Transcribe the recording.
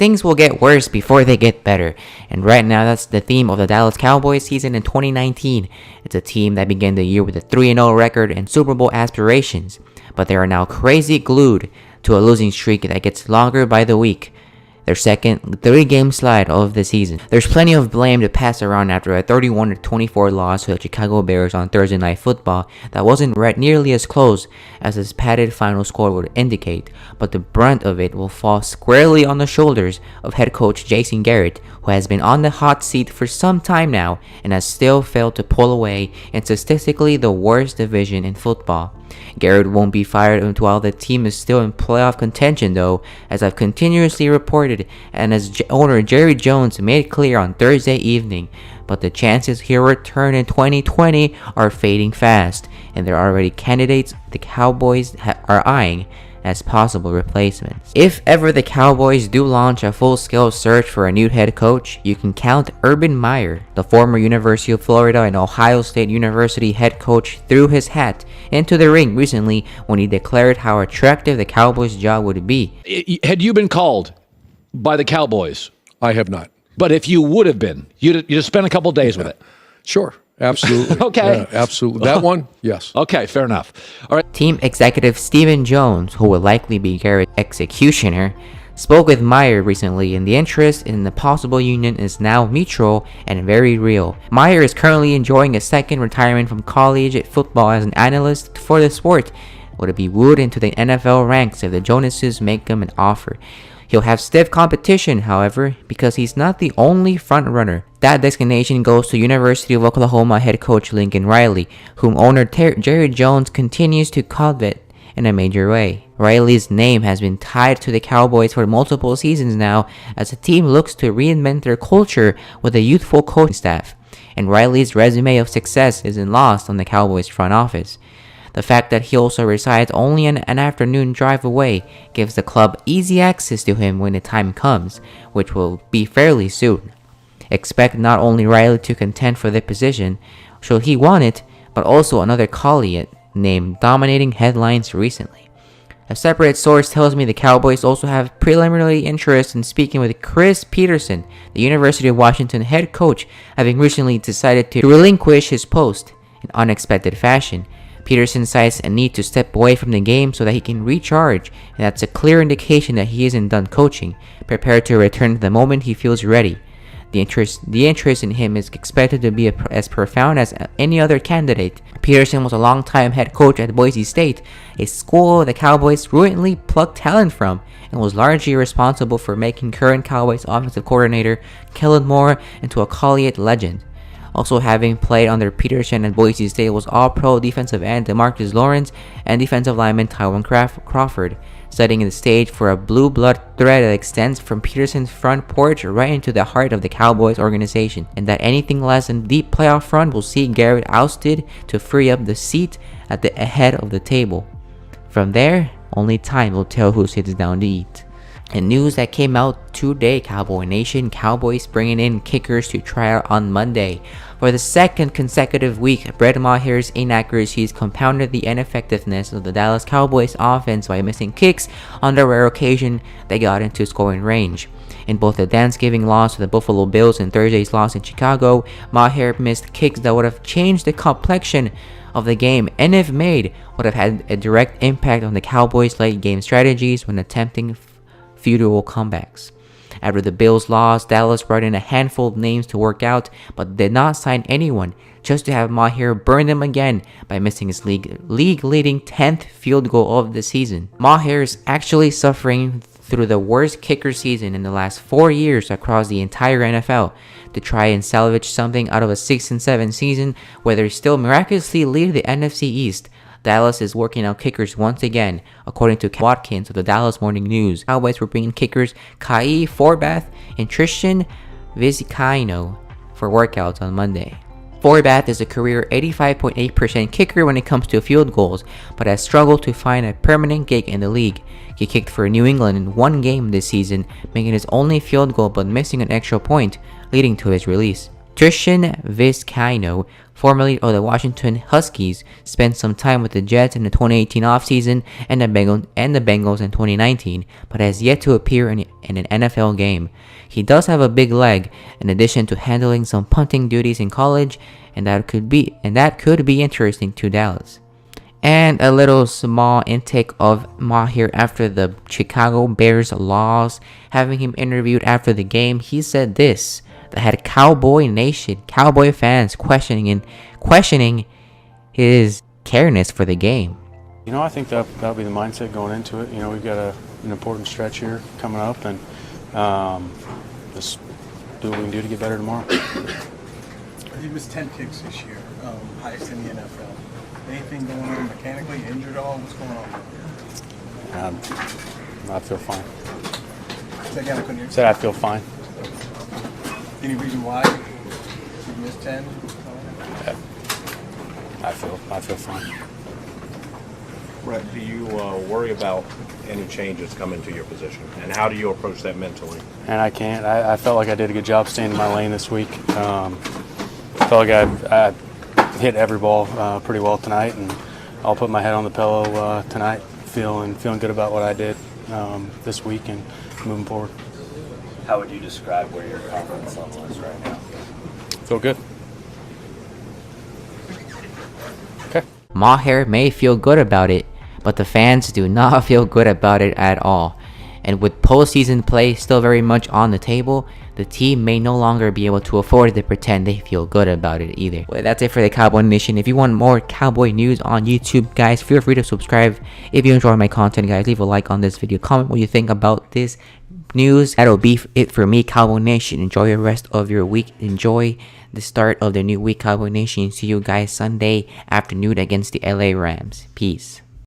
things will get worse before they get better. And right now, that's the theme of the Dallas Cowboys season in 2019. It's a team that began the year with a 3-0 record and Super Bowl aspirations, but they are now crazy glued to a losing streak that gets longer by the week. Their second 3-game slide of the season. There's plenty of blame to pass around after a 31-24 loss to the Chicago Bears on Thursday Night Football that wasn't nearly as close as its padded final score would indicate, but the brunt of it will fall squarely on the shoulders of head coach Jason Garrett, who has been on the hot seat for some time now and has still failed to pull away in statistically the worst division in football. Garrett won't be fired while the team is still in playoff contention though, as I've continuously reported and as owner Jerry Jones made clear on Thursday evening, but the chances he'll return in 2020 are fading fast, and there are already candidates the Cowboys are eyeing as possible replacements. If ever the Cowboys do launch a full-scale search for a new head coach, you can count Urban Meyer, the former University of Florida and Ohio State University head coach, threw his hat into the ring recently when he declared how attractive the Cowboys job would be. Had you been called by the Cowboys? I have not. But if you would have been, you'd have spent a couple days with it. Sure. Absolutely. Okay. Yeah, absolutely. That one, yes. Okay, fair enough. All right. Team executive Stephen Jones, who will likely be Garrett's executioner, spoke with Meyer recently, and the interest in the possible union is now mutual and very real. Meyer is currently enjoying a second retirement from collegiate football as an analyst for the sport. Would it be wooed into the NFL ranks if the Jonases make him an offer? He'll have stiff competition, however, because he's not the only front-runner. That designation goes to University of Oklahoma head coach Lincoln Riley, whom owner Jerry Jones continues to covet in a major way. Riley's name has been tied to the Cowboys for multiple seasons now, as the team looks to reinvent their culture with a youthful coaching staff, and Riley's resume of success isn't lost on the Cowboys front office. The fact that he also resides only an afternoon drive away gives the club easy access to him when the time comes, which will be fairly soon. Expect not only Riley to contend for the position, should he want it, but also another colleague named dominating headlines recently. A separate source tells me the Cowboys also have preliminary interest in speaking with Chris Peterson, the University of Washington head coach, having recently decided to relinquish his post in unexpected fashion. Peterson cites a need to step away from the game so that he can recharge, and that's a clear indication that he isn't done coaching, prepared to return the moment he feels ready. The interest in him is expected to be as profound as any other candidate. Peterson was a long-time head coach at Boise State, a school the Cowboys routinely plucked talent from, and was largely responsible for making current Cowboys offensive coordinator Kellen Moore into a collegiate legend. Also having played under Peterson at Boise State was All-Pro defensive end DeMarcus Lawrence and defensive lineman Tywan Crawford, setting the stage for a blue blood thread that extends from Peterson's front porch right into the heart of the Cowboys organization, and that anything less than deep playoff run will see Garrett ousted to free up the seat at the head of the table. From there, only time will tell who sits down to eat. And news that came out today, Cowboy Nation: Cowboys bringing in kickers to try out on Monday. For the second consecutive week, Brett Maher's inaccuracies compounded the ineffectiveness of the Dallas Cowboys offense by missing kicks on the rare occasion they got into scoring range. In both the Thanksgiving loss to the Buffalo Bills and Thursday's loss in Chicago, Maher missed kicks that would have changed the complexion of the game, and if made, would have had a direct impact on the Cowboys' late game strategies when attempting futile comebacks. After the Bills lost, Dallas brought in a handful of names to work out, but did not sign anyone, just to have Maher burn them again by missing his league-leading 10th field goal of the season. Maher is actually suffering through the worst kicker season in the last 4 years across the entire NFL. To try and salvage something out of a 6-7 season where they still miraculously lead the NFC East, Dallas is working out kickers once again, according to Watkins of the Dallas Morning News. Cowboys were bringing kickers Kai Forbath and Tristan Vizcaino for workouts on Monday. Forbath is a career 85.8% kicker when it comes to field goals, but has struggled to find a permanent gig in the league. He kicked for New England in one game this season, making his only field goal but missing an extra point, leading to his release. Tristan Vizcaino, formerly of the Washington Huskies, spent some time with the Jets in the 2018 offseason and the Bengals in 2019, but has yet to appear in an NFL game. He does have a big leg, in addition to handling some punting duties in college, and that could be interesting to Dallas. And a little small intake of Maher after the Chicago Bears loss. Having him interviewed after the game, he said this: that had Cowboy Nation, Cowboy fans questioning his careness for the game. I think that'll be the mindset going into it. We've got an important stretch here coming up, and let's do what we can do to get better tomorrow. He was 10 kicks this year, highest in the NFL. Anything going on mechanically, injured at all? What's going on? I feel fine. Say again, I couldn't hear you. Said I feel fine. Any reason why you missed 10? I feel fine. Brett, do you worry about any changes coming to your position, and how do you approach that mentally? And I can't. I felt like I did a good job staying in my lane this week. I felt like I hit every ball pretty well tonight, and I'll put my head on the pillow tonight, feeling good about what I did this week and moving forward. How would you describe where your confidence level is right now? Feel good. Okay. Maher may feel good about it, but the fans do not feel good about it at all. And with postseason play still very much on the table, the team may no longer be able to afford to pretend they feel good about it either. Well, that's it for the Cowboy Nation. If you want more Cowboy news on YouTube, guys, feel free to subscribe. If you enjoy my content, guys, leave a like on this video. Comment what you think about this news. That'll be it for me, Cowboy Nation. Enjoy the rest of your week. Enjoy the start of the new week, Cowboy Nation. See you guys Sunday afternoon against the LA Rams. Peace.